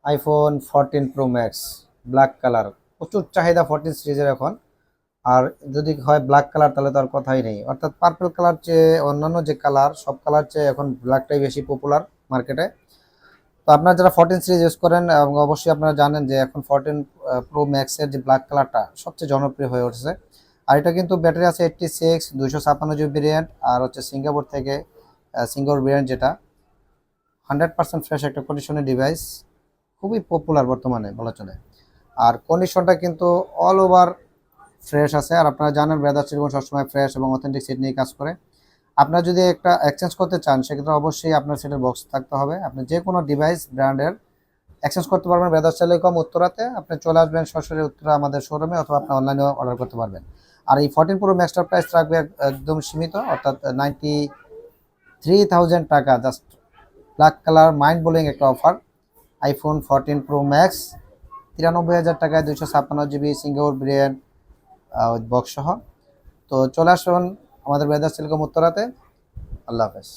IPhone 14 pro max black colour, প্রচুর চাহিদা 14 সিরিজের এখন। আর যদি হয় ব্ল্যাক কালার তাহলে তো আর কথাই নেই, অর্থাৎ পার্পল কালার চেয়ে অন্যান্য যে কালার সব কালার চেয়ে এখন ব্ল্যাকটাই বেশি পপুলার মার্কেটে। তো আপনারা যারা 14 সিরিজ ইউজ করেন এবং অবশ্যই আপনারা জানেন যে এখন 14 প্রো ম্যাক্সের যে ব্ল্যাক কালারটা সবচেয়ে জনপ্রিয় হয়ে উঠেছে। আর এটা কিন্তু ব্যাটারি আছে 86, 256 জিবি ভেরিয়েন্ট, আর হচ্ছে সিঙ্গাপুর থেকে সিঙ্গাপুর ভেরিয়েন্ট, যেটা 100% ফ্রেশ একটা কন্ডিশনের ডিভাইস, খুবই পপুলার বর্তমানে বলা চলে। আর কন্ডিশনটা কিন্তু অল ওভার ফ্রেশ আছে। আর আপনারা জানেন ব্রাদার চিরবন সবসময় ফ্রেশ এবং অথেন্টিক সেট নিয়ে কাজ করে। আপনারা যদি একটা এক্সচেঞ্জ করতে চান সেক্ষেত্রে অবশ্যই আপনার সেটের বক্স থাকতে হবে। আপনি যে কোনো ডিভাইস ব্র্যান্ডের এক্সচেঞ্জ করতে পারবেন ব্রাদার্স টেলিকম উত্তরাতে। আপনি চলে আসবেন সরাসরি উত্তরা আমাদের শোরুমে, অথবা আপনি অনলাইনে অর্ডার করতে পারবেন। আর এই 14 প্রো ম্যাক্সটার প্রাইস থাকবে একদম সীমিত, অর্থাৎ 93,000 টাকা just. Black colour mind blowing একটা অফার। আইফোন 14 প্রো ম্যাক্স 93,000 টাকায় 256 জিবি সিঙ্গাপুর ব্র্যান্ড বক্স সহ। তো চলে আসুন আমাদের ব্রাদার্স টেলিকম উত্তরাতে। আল্লাহ হাফেজ।